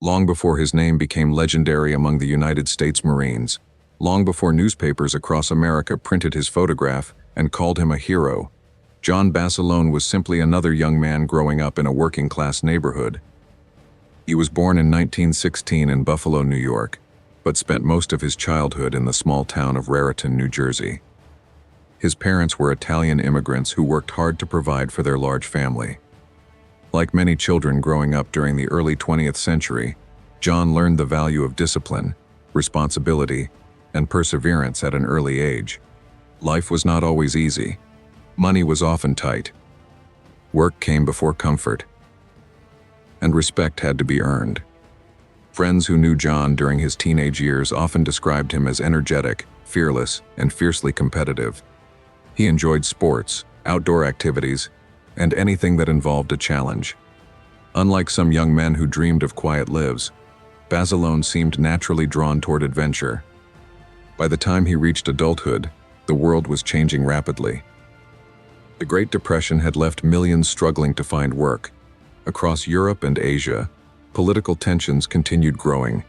long before his name became legendary among the United States Marines, long before newspapers across America printed his photograph and called him a hero. John Basilone was simply another young man growing up in a working-class neighborhood. He was born in 1916 in Buffalo, New York, but spent most of his childhood in the small town of Raritan, New Jersey. His parents were Italian immigrants who worked hard to provide for their large family. Like many children growing up during the early 20th century, John learned the value of discipline, responsibility, and perseverance at an early age. Life was not always easy. Money was often tight. Work came before comfort, and respect had to be earned. Friends who knew John during his teenage years often described him as energetic, fearless, and fiercely competitive. He enjoyed sports, outdoor activities, and anything that involved a challenge. Unlike some young men who dreamed of quiet lives, Basilone seemed naturally drawn toward adventure. By the time he reached adulthood, the world was changing rapidly. The Great Depression had left millions struggling to find work. Across Europe and Asia, political tensions continued growing.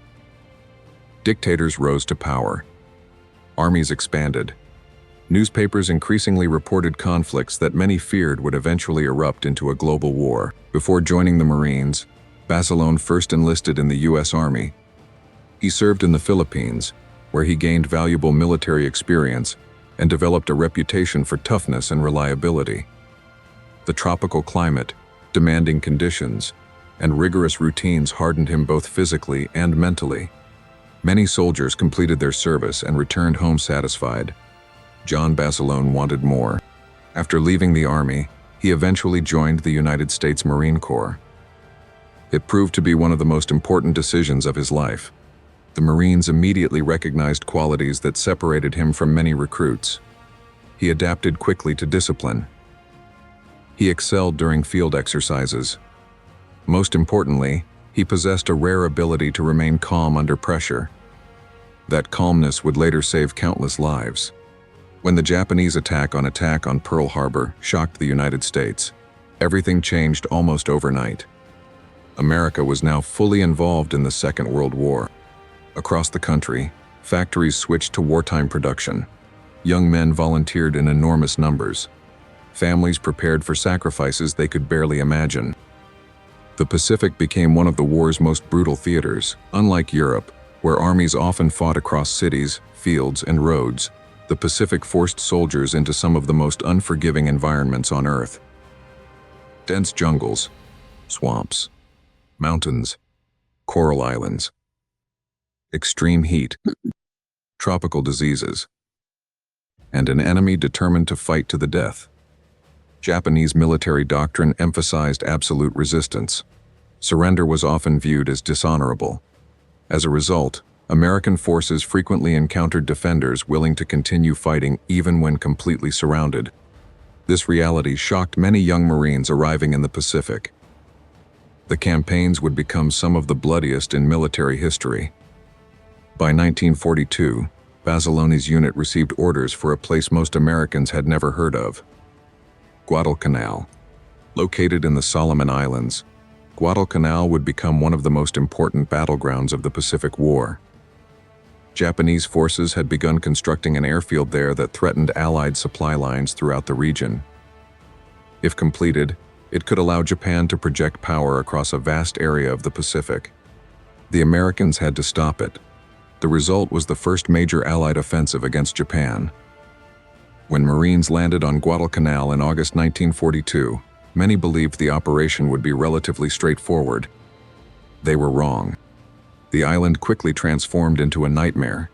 Dictators rose to power. Armies expanded. Newspapers increasingly reported conflicts that many feared would eventually erupt into a global war. Before joining the Marines, Basilone first enlisted in the U.S. Army. He served in the Philippines, where he gained valuable military experience and developed a reputation for toughness and reliability. The tropical climate, demanding conditions, and rigorous routines hardened him both physically and mentally. Many soldiers completed their service and returned home satisfied. John Basilone wanted more. After leaving the Army, he eventually joined the United States Marine Corps. It proved to be one of the most important decisions of his life. The Marines immediately recognized qualities that separated him from many recruits. He adapted quickly to discipline. He excelled during field exercises. Most importantly, he possessed a rare ability to remain calm under pressure. That calmness would later save countless lives. When the Japanese attack on Pearl Harbor shocked the United States, everything changed almost overnight. America was now fully involved in the Second World War. Across the country, factories switched to wartime production. Young men volunteered in enormous numbers. Families prepared for sacrifices they could barely imagine. The Pacific became one of the war's most brutal theaters. Unlike Europe, where armies often fought across cities, fields, and roads, the Pacific forced soldiers into some of the most unforgiving environments on Earth. Dense jungles, swamps, mountains, coral islands, extreme heat, tropical diseases, and an enemy determined to fight to the death. Japanese military doctrine emphasized absolute resistance. Surrender was often viewed as dishonorable. As a result, American forces frequently encountered defenders willing to continue fighting even when completely surrounded. This reality shocked many young Marines arriving in the Pacific. The campaigns would become some of the bloodiest in military history. By 1942, Basilone's unit received orders for a place most Americans had never heard of: Guadalcanal. Located in the Solomon Islands, Guadalcanal would become one of the most important battlegrounds of the Pacific War. Japanese forces had begun constructing an airfield there that threatened Allied supply lines throughout the region. If completed, it could allow Japan to project power across a vast area of the Pacific. The Americans had to stop it. The result was the first major Allied offensive against Japan. When Marines landed on Guadalcanal in August 1942, many believed the operation would be relatively straightforward. They were wrong. The island quickly transformed into a nightmare.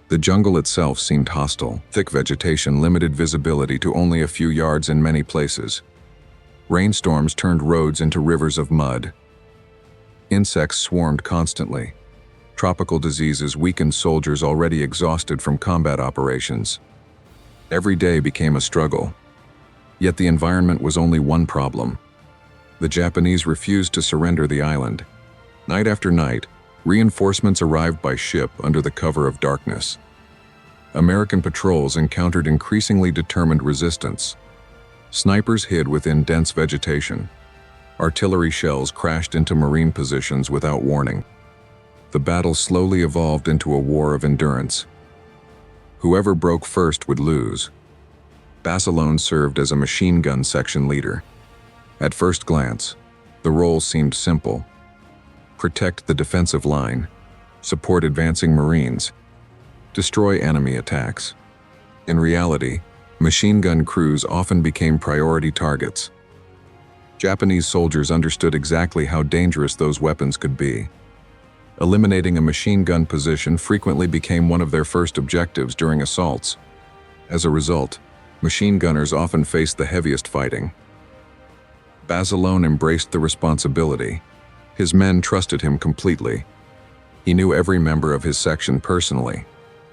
The jungle itself seemed hostile. Thick vegetation limited visibility to only a few yards in many places. Rainstorms turned roads into rivers of mud. Insects swarmed constantly. Tropical diseases weakened soldiers already exhausted from combat operations. Every day became a struggle. Yet the environment was only one problem. The Japanese refused to surrender the island. Night after night, reinforcements arrived by ship under the cover of darkness. American patrols encountered increasingly determined resistance. Snipers hid within dense vegetation. Artillery shells crashed into Marine positions without warning. The battle slowly evolved into a war of endurance. Whoever broke first would lose. Basilone served as a machine gun section leader. At first glance, the role seemed simple. Protect the defensive line, support advancing Marines, destroy enemy attacks. In reality, machine gun crews often became priority targets. Japanese soldiers understood exactly how dangerous those weapons could be. Eliminating a machine gun position frequently became one of their first objectives during assaults. As a result, machine gunners often faced the heaviest fighting. Basilone embraced the responsibility. His men trusted him completely. He knew every member of his section personally.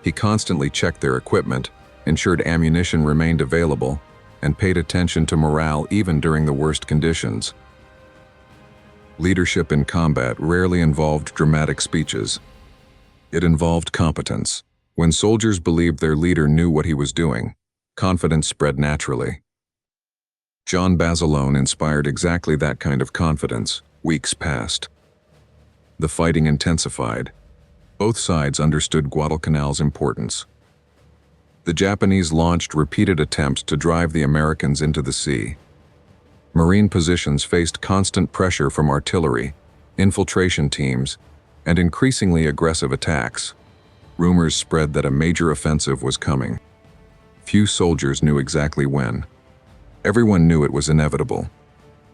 He constantly checked their equipment, ensured ammunition remained available, and paid attention to morale even during the worst conditions. Leadership in combat rarely involved dramatic speeches. It involved competence. When soldiers believed their leader knew what he was doing, confidence spread naturally. John Basilone inspired exactly that kind of confidence. Weeks passed. The fighting intensified. Both sides understood Guadalcanal's importance. The Japanese launched repeated attempts to drive the Americans into the sea. Marine positions faced constant pressure from artillery, infiltration teams, and increasingly aggressive attacks. Rumors spread that a major offensive was coming. Few soldiers knew exactly when. Everyone knew it was inevitable.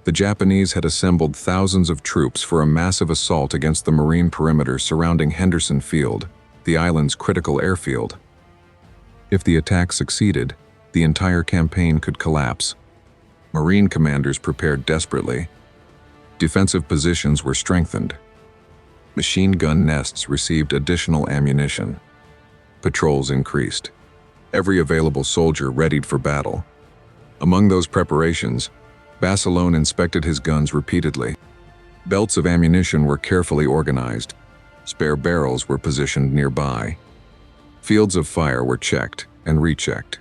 The Japanese had assembled thousands of troops for a massive assault against the Marine perimeter surrounding Henderson Field, the island's critical airfield. If the attack succeeded, the entire campaign could collapse. Marine commanders prepared desperately. Defensive positions were strengthened. Machine gun nests received additional ammunition. Patrols increased. Every available soldier readied for battle. Among those preparations, Basilone inspected his guns repeatedly. Belts of ammunition were carefully organized. Spare barrels were positioned nearby. Fields of fire were checked and rechecked.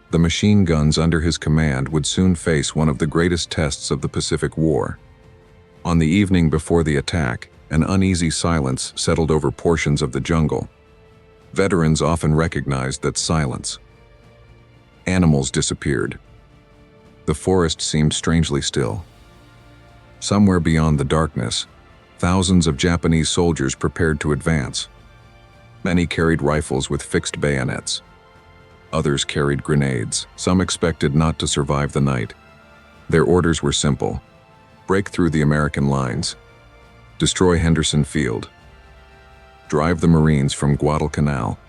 The machine guns under his command would soon face one of the greatest tests of the Pacific War. On the evening before the attack, an uneasy silence settled over portions of the jungle. Veterans often recognized that silence. Animals disappeared. The forest seemed strangely still. Somewhere beyond the darkness, thousands of Japanese soldiers prepared to advance. Many carried rifles with fixed bayonets. Others carried grenades. Some expected not to survive the night. Their orders were simple: break through the American lines, destroy Henderson Field, drive the Marines from Guadalcanal.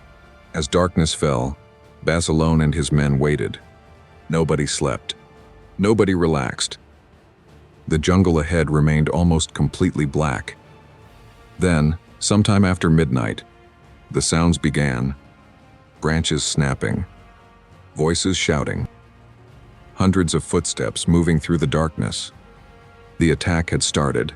As darkness fell, Basilone and his men waited. Nobody slept. Nobody relaxed. The jungle ahead remained almost completely black. Then, sometime after midnight, the sounds began. Branches snapping, voices shouting, hundreds of footsteps moving through the darkness. The attack had started.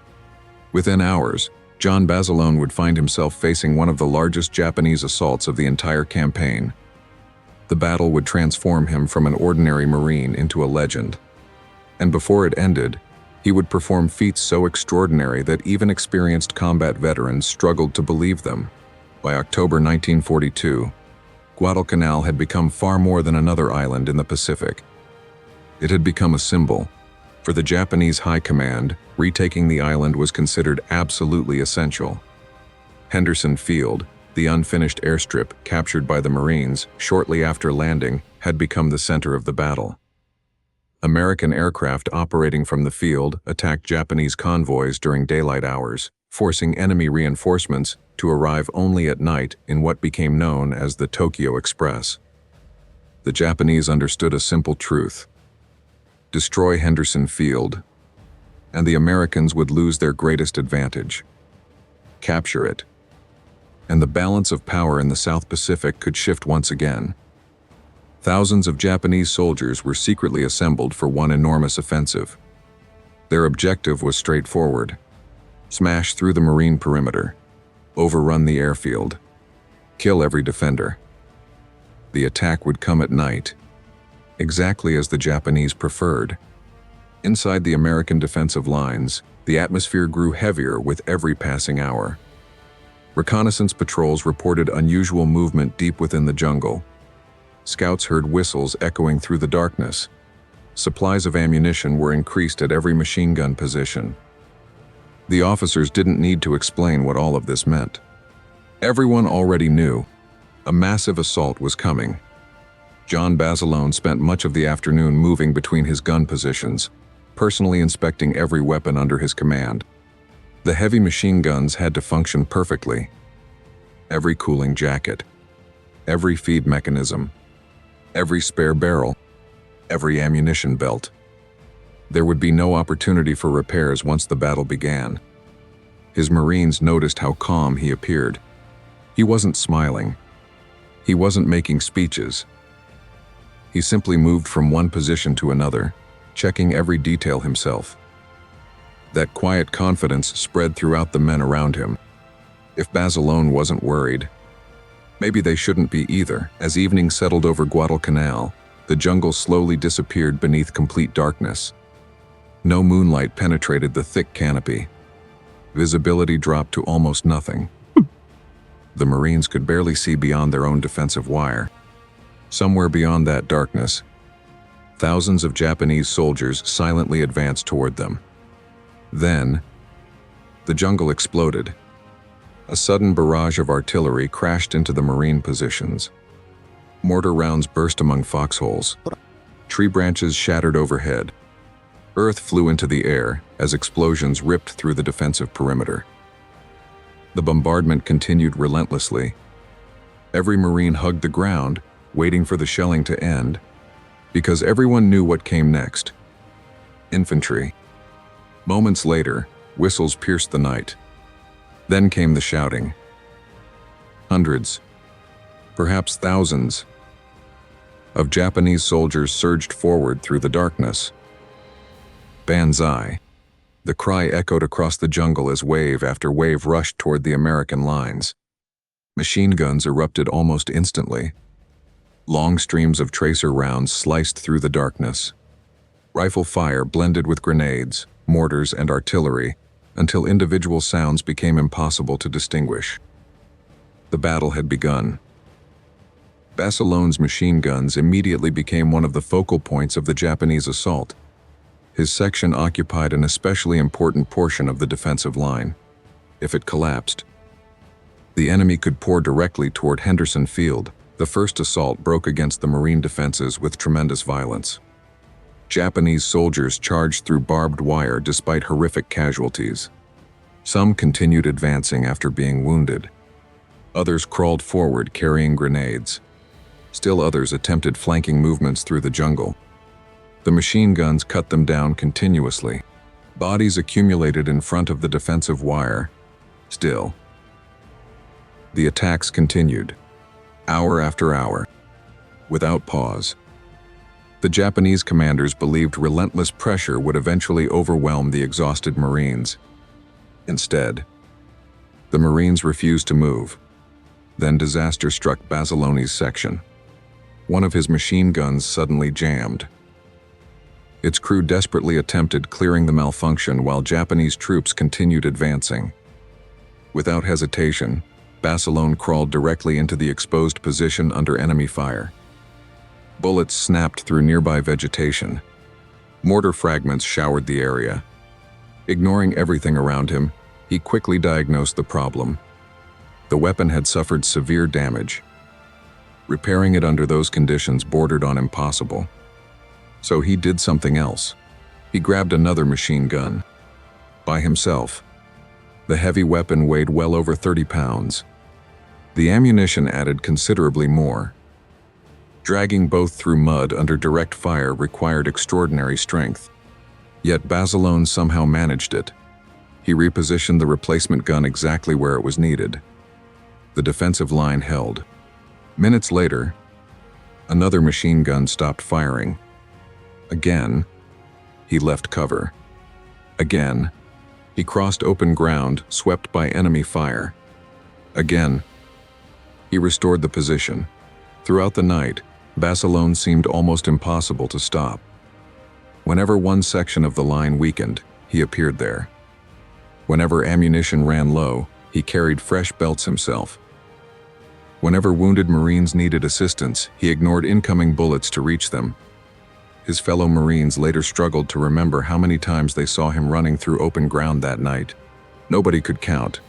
Within hours, John Basilone would find himself facing one of the largest Japanese assaults of the entire campaign. The battle would transform him from an ordinary Marine into a legend. And before it ended, he would perform feats so extraordinary that even experienced combat veterans struggled to believe them. By October 1942, Guadalcanal had become far more than another island in the Pacific. It had become a symbol. For the Japanese High Command, retaking the island was considered absolutely essential. Henderson Field, the unfinished airstrip captured by the Marines shortly after landing, had become the center of the battle. American aircraft operating from the field attacked Japanese convoys during daylight hours, forcing enemy reinforcements to arrive only at night in what became known as the Tokyo Express. The Japanese understood a simple truth: destroy Henderson Field, and the Americans would lose their greatest advantage. Capture it, and the balance of power in the South Pacific could shift once again. Thousands of Japanese soldiers were secretly assembled for one enormous offensive. Their objective was straightforward: smash through the Marine perimeter, overrun the airfield, kill every defender. The attack would come at night, exactly as the Japanese preferred. Inside the American defensive lines, the atmosphere grew heavier with every passing hour. Reconnaissance patrols reported unusual movement deep within the jungle. Scouts heard whistles echoing through the darkness. Supplies of ammunition were increased at every machine gun position. The officers didn't need to explain what all of this meant. Everyone already knew. A massive assault was coming. John Basilone spent much of the afternoon moving between his gun positions, personally inspecting every weapon under his command. The heavy machine guns had to function perfectly. Every cooling jacket, every feed mechanism, every spare barrel, every ammunition belt. There would be no opportunity for repairs once the battle began. His Marines noticed how calm he appeared. He wasn't smiling. He wasn't making speeches. He simply moved from one position to another, checking every detail himself. That quiet confidence spread throughout the men around him. If Basilone wasn't worried, maybe they shouldn't be either. As evening settled over Guadalcanal, the jungle slowly disappeared beneath complete darkness. No moonlight penetrated the thick canopy. Visibility dropped to almost nothing. The Marines could barely see beyond their own defensive wire. Somewhere beyond that darkness, thousands of Japanese soldiers silently advanced toward them. Then, the jungle exploded. A sudden barrage of artillery crashed into the Marine positions. Mortar rounds burst among foxholes. Tree branches shattered overhead. Earth flew into the air as explosions ripped through the defensive perimeter. The bombardment continued relentlessly. Every Marine hugged the ground, waiting for the shelling to end, because everyone knew what came next. Infantry. Moments later, whistles pierced the night. Then came the shouting. Hundreds, perhaps thousands, of Japanese soldiers surged forward through the darkness. Banzai. The cry echoed across the jungle as wave after wave rushed toward the American lines. Machine guns erupted almost instantly. Long streams of tracer rounds sliced through the darkness. Rifle fire blended with grenades, mortars, and artillery until individual sounds became impossible to distinguish. The battle had begun. Basilone's machine guns immediately became one of the focal points of the Japanese assault. His section occupied an especially important portion of the defensive line. If it collapsed, the enemy could pour directly toward Henderson Field. The first assault broke against the Marine defenses with tremendous violence. Japanese soldiers charged through barbed wire despite horrific casualties. Some continued advancing after being wounded. Others crawled forward carrying grenades. Still others attempted flanking movements through the jungle. The machine guns cut them down continuously. Bodies accumulated in front of the defensive wire. Still, the attacks continued, hour after hour, without pause. The Japanese commanders believed relentless pressure would eventually overwhelm the exhausted Marines. Instead, the Marines refused to move. Then disaster struck Basilone's section. One of his machine guns suddenly jammed. Its crew desperately attempted clearing the malfunction while Japanese troops continued advancing. Without hesitation, Basilone crawled directly into the exposed position under enemy fire. Bullets snapped through nearby vegetation. Mortar fragments showered the area. Ignoring everything around him, he quickly diagnosed the problem. The weapon had suffered severe damage. Repairing it under those conditions bordered on impossible. So he did something else. He grabbed another machine gun. By himself. The heavy weapon weighed well over 30 pounds. The ammunition added considerably more. Dragging both through mud under direct fire required extraordinary strength. Yet Basilone somehow managed it. He repositioned the replacement gun exactly where it was needed. The defensive line held. Minutes later, another machine gun stopped firing. Again, he left cover. Again, he crossed open ground swept by enemy fire. Again, he restored the position. Throughout the night, Basilone seemed almost impossible to stop. Whenever one section of the line weakened, he appeared there. Whenever ammunition ran low, he carried fresh belts himself. Whenever wounded Marines needed assistance, he ignored incoming bullets to reach them. His fellow Marines later struggled to remember how many times they saw him running through open ground that night. Nobody could count.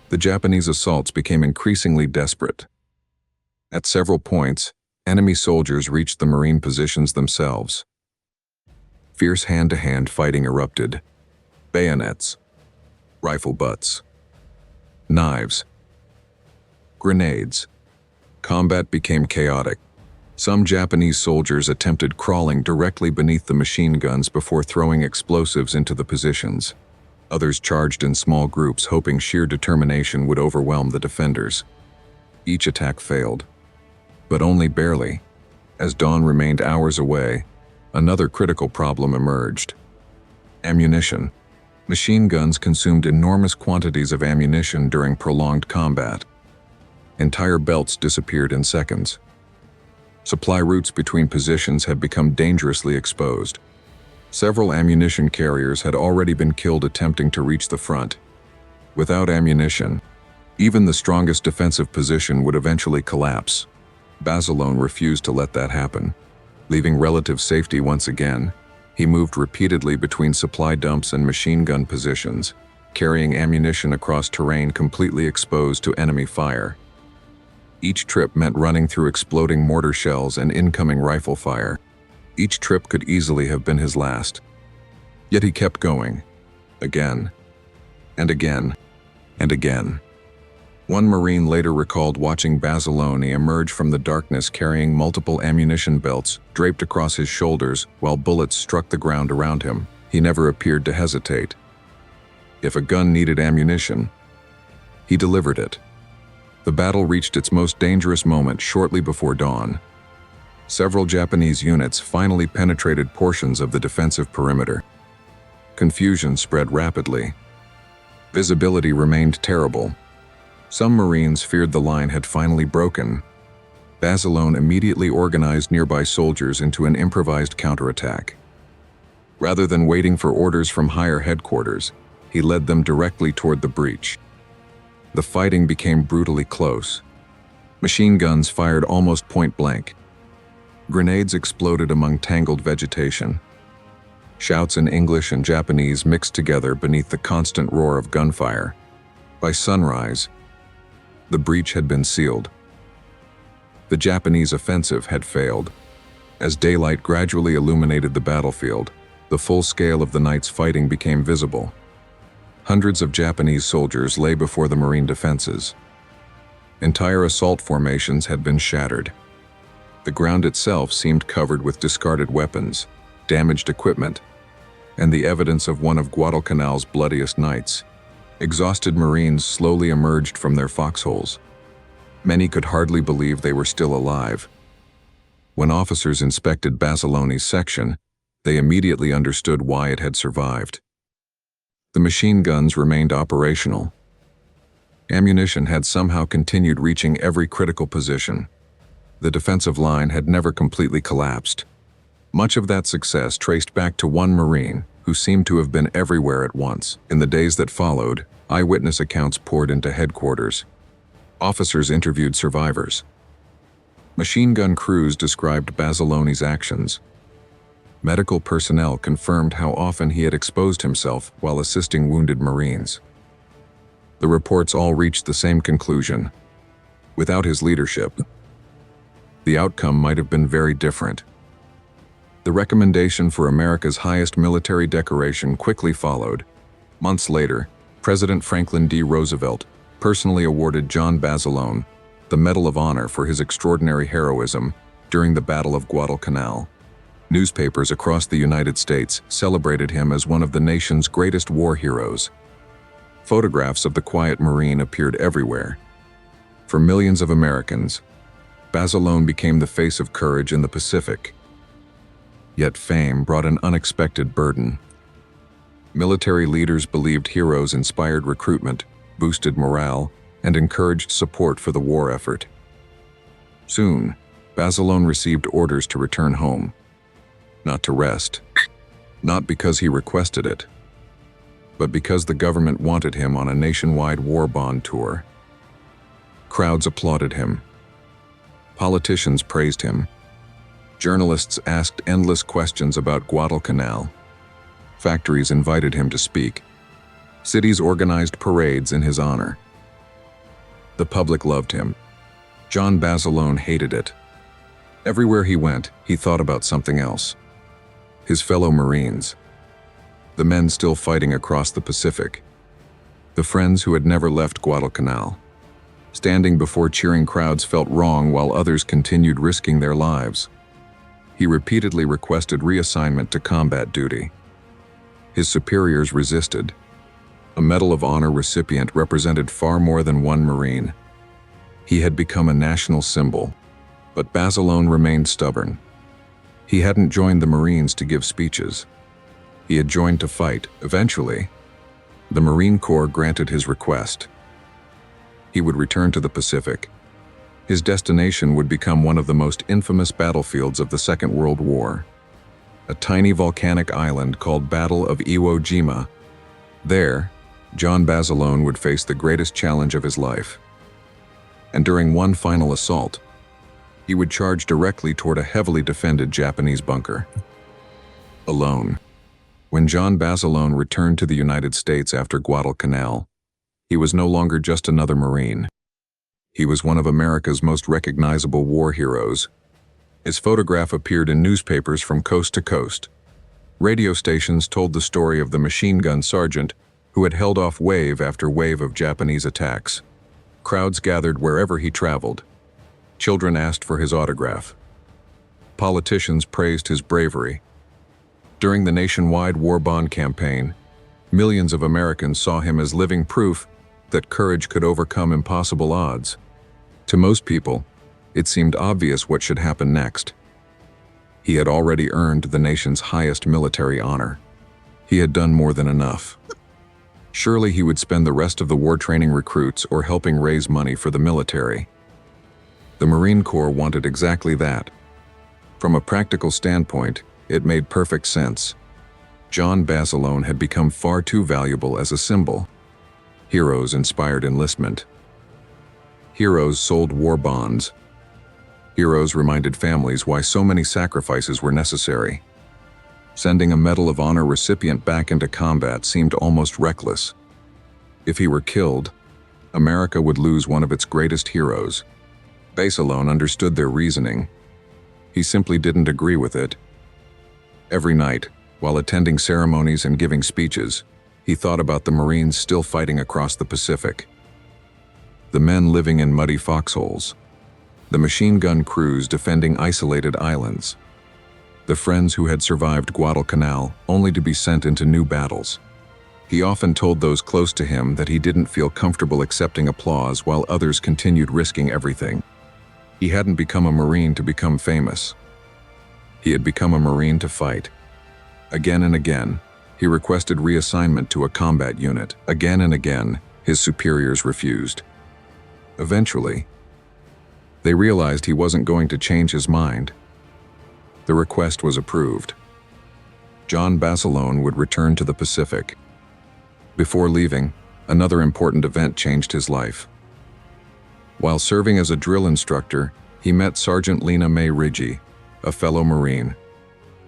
The Japanese assaults became increasingly desperate. At several points, enemy soldiers reached the Marine positions themselves. Fierce hand-to-hand fighting erupted. Bayonets, rifle butts, knives, grenades. Combat became chaotic. Some Japanese soldiers attempted crawling directly beneath the machine guns before throwing explosives into the positions. Others charged in small groups, hoping sheer determination would overwhelm the defenders. Each attack failed, but only barely. As dawn remained hours away, another critical problem emerged. Ammunition. Machine guns consumed enormous quantities of ammunition during prolonged combat. Entire belts disappeared in seconds. Supply routes between positions had become dangerously exposed. Several ammunition carriers had already been killed attempting to reach the front. Without ammunition, even the strongest defensive position would eventually collapse. Basilone refused to let that happen. Leaving relative safety once again, he moved repeatedly between supply dumps and machine gun positions, carrying ammunition across terrain completely exposed to enemy fire. Each trip meant running through exploding mortar shells and incoming rifle fire. Each trip could easily have been his last. Yet he kept going, again, and again, and again. One Marine later recalled watching Basilone emerge from the darkness carrying multiple ammunition belts draped across his shoulders while bullets struck the ground around him. He never appeared to hesitate. If a gun needed ammunition, he delivered it. The battle reached its most dangerous moment shortly before dawn. Several Japanese units finally penetrated portions of the defensive perimeter. Confusion spread rapidly. Visibility remained terrible. Some Marines feared the line had finally broken. Basilone immediately organized nearby soldiers into an improvised counterattack. Rather than waiting for orders from higher headquarters, he led them directly toward the breach. The fighting became brutally close. Machine guns fired almost point blank. Grenades exploded among tangled vegetation. Shouts in English and Japanese mixed together beneath the constant roar of gunfire. By sunrise, the breach had been sealed. The Japanese offensive had failed. As daylight gradually illuminated the battlefield, the full scale of the night's fighting became visible. Hundreds of Japanese soldiers lay before the Marine defenses. Entire assault formations had been shattered. The ground itself seemed covered with discarded weapons, damaged equipment, and the evidence of one of Guadalcanal's bloodiest nights. Exhausted Marines slowly emerged from their foxholes. Many could hardly believe they were still alive. When officers inspected Basilone's section, they immediately understood why it had survived. The machine guns remained operational. Ammunition had somehow continued reaching every critical position. The defensive line had never completely collapsed. Much of that success traced back to one Marine, who seemed to have been everywhere at once. In the days that followed, eyewitness accounts poured into headquarters. Officers interviewed survivors. Machine gun crews described Basilone's actions. Medical personnel confirmed how often he had exposed himself while assisting wounded Marines. The reports all reached the same conclusion. Without his leadership, the outcome might have been very different. The recommendation for America's highest military decoration quickly followed. Months later, President Franklin D. Roosevelt personally awarded John Basilone the Medal of Honor for his extraordinary heroism during the Battle of Guadalcanal. Newspapers across the United States celebrated him as one of the nation's greatest war heroes. Photographs of the quiet Marine appeared everywhere. For millions of Americans, Basilone became the face of courage in the Pacific. Yet fame brought an unexpected burden. Military leaders believed heroes inspired recruitment, boosted morale, and encouraged support for the war effort. Soon, Basilone received orders to return home. Not to rest, not because he requested it, but because the government wanted him on a nationwide war bond tour. Crowds applauded him. Politicians praised him. Journalists asked endless questions about Guadalcanal. Factories invited him to speak. Cities organized parades in his honor. The public loved him. John Basilone hated it. Everywhere he went, he thought about something else. His fellow Marines. The men still fighting across the Pacific. The friends who had never left Guadalcanal. Standing before cheering crowds felt wrong while others continued risking their lives. He repeatedly requested reassignment to combat duty. His superiors resisted. A Medal of Honor recipient represented far more than one Marine. He had become a national symbol, but Basilone remained stubborn. He hadn't joined the Marines to give speeches. He had joined to fight. Eventually, the Marine Corps granted his request. He would return to the Pacific. His destination would become one of the most infamous battlefields of the Second World War, a tiny volcanic island called Battle of Iwo Jima. There, John Basilone would face the greatest challenge of his life. And during one final assault, he would charge directly toward a heavily defended Japanese bunker. Alone. When John Basilone returned to the United States after Guadalcanal, he was no longer just another Marine. He was one of America's most recognizable war heroes. His photograph appeared in newspapers from coast to coast. Radio stations told the story of the machine gun sergeant who had held off wave after wave of Japanese attacks. Crowds gathered wherever he traveled. Children asked for his autograph. Politicians praised his bravery. During the nationwide war bond campaign, millions of Americans saw him as living proof that courage could overcome impossible odds. To most people, it seemed obvious what should happen next. He had already earned the nation's highest military honor. He had done more than enough. Surely he would spend the rest of the war training recruits or helping raise money for the military. The Marine Corps wanted exactly that. From a practical standpoint, it made perfect sense. John Basilone had become far too valuable as a symbol. Heroes inspired enlistment. Heroes sold war bonds. Heroes reminded families why so many sacrifices were necessary. Sending a Medal of Honor recipient back into combat seemed almost reckless. If he were killed, America would lose one of its greatest heroes. Basilone understood their reasoning. He simply didn't agree with it. Every night, while attending ceremonies and giving speeches, he thought about the Marines still fighting across the Pacific. The men living in muddy foxholes. The machine gun crews defending isolated islands. The friends who had survived Guadalcanal only to be sent into new battles. He often told those close to him that he didn't feel comfortable accepting applause while others continued risking everything. He hadn't become a Marine to become famous. He had become a Marine to fight. Again and again, he requested reassignment to a combat unit. Again and again, his superiors refused. Eventually, they realized he wasn't going to change his mind. The request was approved. John Basilone would return to the Pacific. Before leaving, another important event changed his life. While serving as a drill instructor, he met Sergeant Lena Mae Ridgey, a fellow Marine.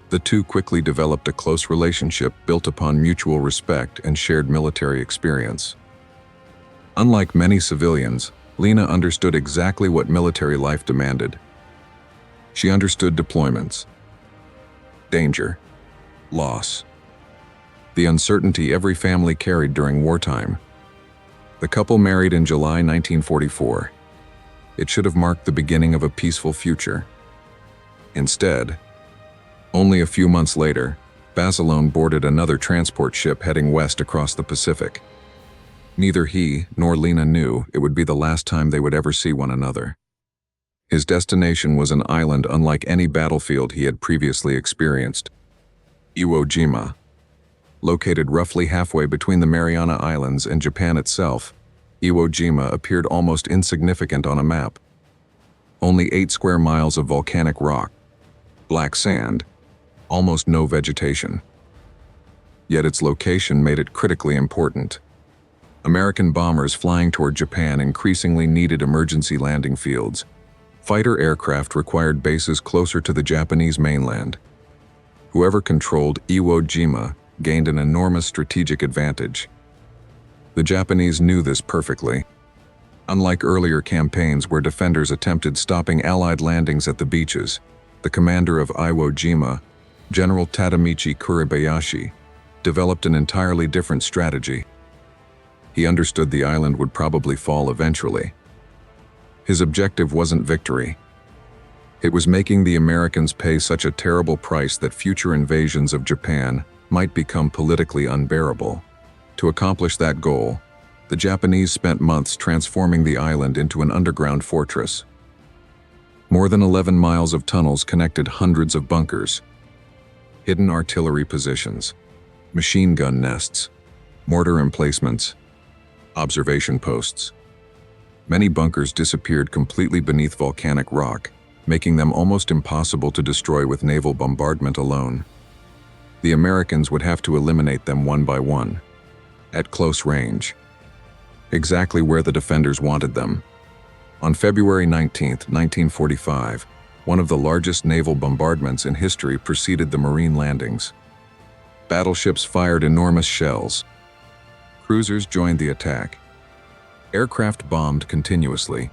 The two quickly developed a close relationship built upon mutual respect and shared military experience. Unlike many civilians, Lena understood exactly what military life demanded. She understood deployments, danger, loss, the uncertainty every family carried during wartime. The couple married in July 1944. It should have marked the beginning of a peaceful future. Instead, only a few months later, Basilone boarded another transport ship heading west across the Pacific. Neither he nor Lena knew it would be the last time they would ever see one another. His destination was an island unlike any battlefield he had previously experienced. Iwo Jima. Located roughly halfway between the Mariana Islands and Japan itself, Iwo Jima appeared almost insignificant on a map. Only 8 square miles of volcanic rock, black sand, almost no vegetation. yet its location made it critically important. American bombers flying toward Japan increasingly needed emergency landing fields. Fighter aircraft required bases closer to the Japanese mainland. Whoever controlled Iwo Jima gained an enormous strategic advantage. The Japanese knew this perfectly. Unlike earlier campaigns where defenders attempted stopping Allied landings at the beaches, the commander of Iwo Jima, General Tadamichi Kuribayashi, developed an entirely different strategy. He understood the island would probably fall eventually. His objective wasn't victory. It was making the Americans pay such a terrible price that future invasions of Japan might become politically unbearable. To accomplish that goal, the Japanese spent months transforming the island into an underground fortress. More than 11 miles of tunnels connected hundreds of bunkers, hidden artillery positions, machine gun nests, mortar emplacements, observation posts. Many bunkers disappeared completely beneath volcanic rock, making them almost impossible to destroy with naval bombardment alone. The Americans would have to eliminate them one by one, at close range, exactly where the defenders wanted them. On February 19, 1945, one of the largest naval bombardments in history preceded the Marine landings. Battleships fired enormous shells. Cruisers joined the attack. Aircraft bombed continuously.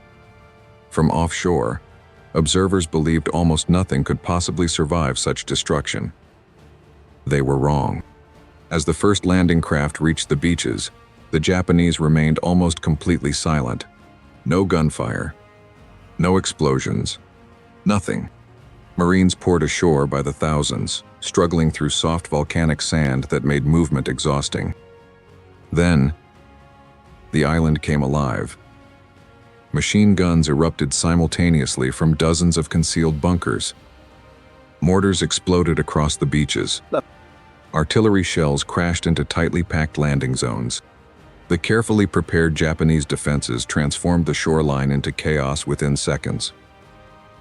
From offshore, observers believed almost nothing could possibly survive such destruction. They were wrong. As the first landing craft reached the beaches, the Japanese remained almost completely silent. No gunfire, no explosions, nothing. Marines poured ashore by the thousands, struggling through soft volcanic sand that made movement exhausting. Then, the island came alive. Machine guns erupted simultaneously from dozens of concealed bunkers. Mortars exploded across the beaches. Artillery shells crashed into tightly packed landing zones. The carefully prepared Japanese defenses transformed the shoreline into chaos within seconds.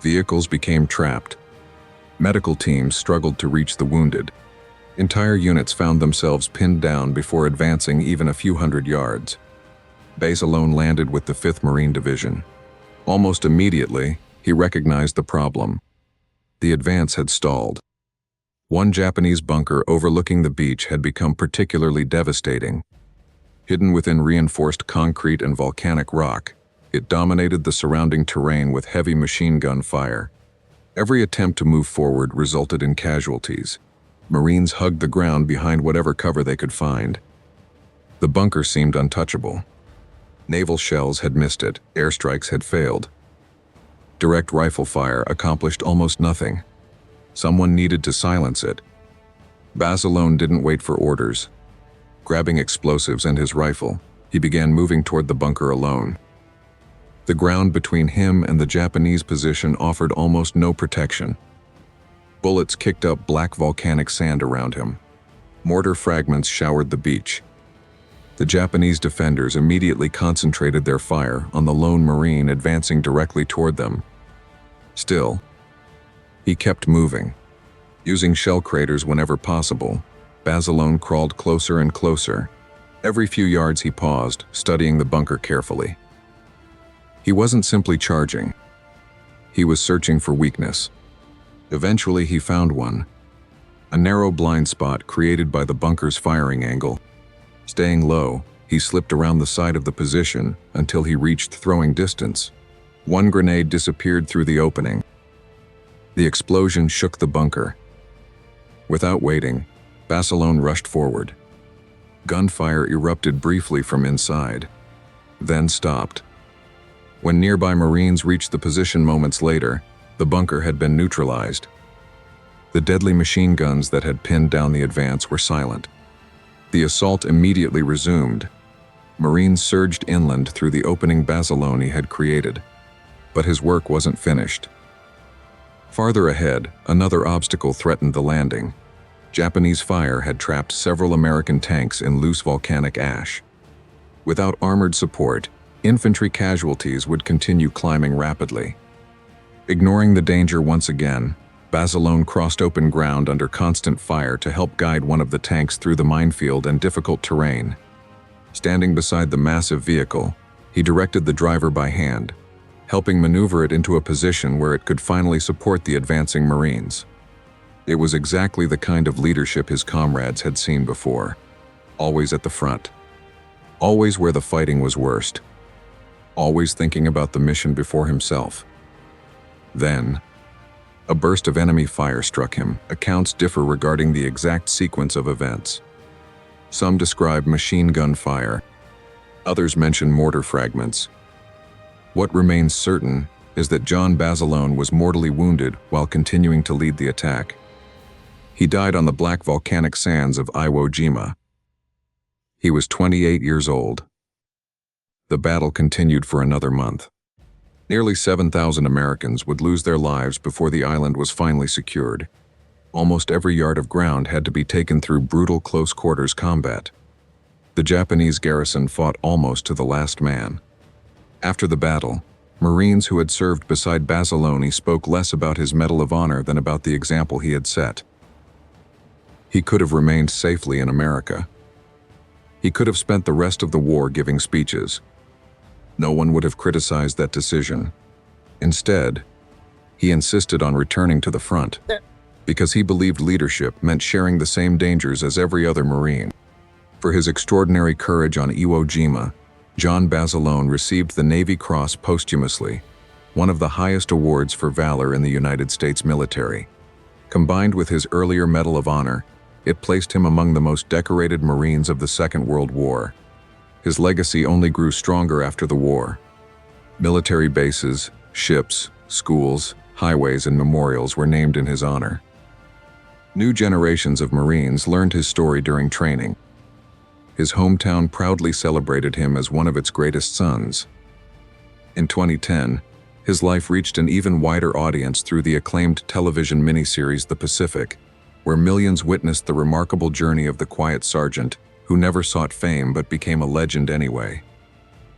Vehicles became trapped. Medical teams struggled to reach the wounded. Entire units found themselves pinned down before advancing even a few hundred yards. Baze alone landed with the 5th Marine Division. Almost immediately, he recognized the problem. The advance had stalled. One Japanese bunker overlooking the beach had become particularly devastating. Hidden within reinforced concrete and volcanic rock, it dominated the surrounding terrain with heavy machine gun fire. Every attempt to move forward resulted in casualties. Marines hugged the ground behind whatever cover they could find. The bunker seemed untouchable. Naval shells had missed it, airstrikes had failed. Direct rifle fire accomplished almost nothing. Someone needed to silence it. Baze alone didn't wait for orders. Grabbing explosives and his rifle, he began moving toward the bunker alone. The ground between him and the Japanese position offered almost no protection. Bullets kicked up black volcanic sand around him. Mortar fragments showered the beach. The Japanese defenders immediately concentrated their fire on the lone Marine advancing directly toward them. Still, he kept moving. Using shell craters whenever possible, Baze alone crawled closer and closer. Every few yards he paused, studying the bunker carefully. He wasn't simply charging. He was searching for weakness. Eventually he found one. A narrow blind spot created by the bunker's firing angle. Staying low, he slipped around the side of the position until he reached throwing distance. One grenade disappeared through the opening. The explosion shook the bunker. Without waiting, Baze alone rushed forward. Gunfire erupted briefly from inside, then stopped. When nearby Marines reached the position moments later, the bunker had been neutralized. The deadly machine guns that had pinned down the advance were silent. The assault immediately resumed. Marines surged inland through the opening Baze alone had created. But his work wasn't finished. Farther ahead, another obstacle threatened the landing. Japanese fire had trapped several American tanks in loose volcanic ash. Without armored support, infantry casualties would continue climbing rapidly. Ignoring the danger once again, Basilone crossed open ground under constant fire to help guide one of the tanks through the minefield and difficult terrain. Standing beside the massive vehicle, he directed the driver by hand, helping maneuver it into a position where it could finally support the advancing Marines. It was exactly the kind of leadership his comrades had seen before, always at the front, always where the fighting was worst, always thinking about the mission before himself. Then, a burst of enemy fire struck him. Accounts differ regarding the exact sequence of events. Some describe machine gun fire, others mention mortar fragments. What remains certain is that John Basilone was mortally wounded while continuing to lead the attack. He died on the black volcanic sands of Iwo Jima. He was 28 years old. The battle continued for another month. Nearly 7,000 Americans would lose their lives before the island was finally secured. Almost every yard of ground had to be taken through brutal close-quarters combat. The Japanese garrison fought almost to the last man. After the battle, Marines who had served beside Basilone spoke less about his Medal of Honor than about the example he had set. He could have remained safely in America. He could have spent the rest of the war giving speeches. No one would have criticized that decision. Instead, he insisted on returning to the front, because he believed leadership meant sharing the same dangers as every other Marine. For his extraordinary courage on Iwo Jima, John Basilone received the Navy Cross posthumously, one of the highest awards for valor in the United States military. Combined with his earlier Medal of Honor, it placed him among the most decorated Marines of the Second World War. His legacy only grew stronger after the war. Military bases, ships, schools, highways, and memorials were named in his honor. New generations of Marines learned his story during training. His hometown proudly celebrated him as one of its greatest sons. In 2010, his life reached an even wider audience through the acclaimed television miniseries The Pacific, where millions witnessed the remarkable journey of the quiet sergeant who never sought fame but became a legend anyway.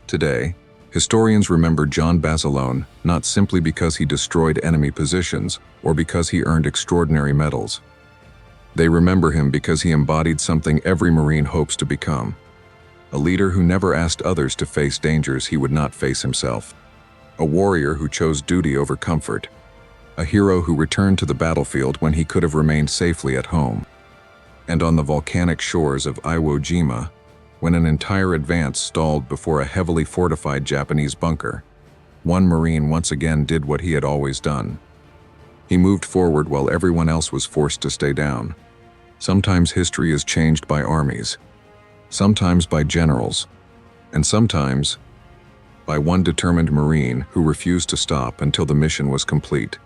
Today, historians remember John Basilone not simply because he destroyed enemy positions or because he earned extraordinary medals. They remember him because he embodied something every Marine hopes to become: a leader who never asked others to face dangers he would not face himself, a warrior who chose duty over comfort, a hero who returned to the battlefield when he could have remained safely at home. And on the volcanic shores of Iwo Jima, when an entire advance stalled before a heavily fortified Japanese bunker, one Marine once again did what he had always done. He moved forward while everyone else was forced to stay down. Sometimes history is changed by armies, sometimes by generals, and sometimes by one determined Marine who refused to stop until the mission was complete.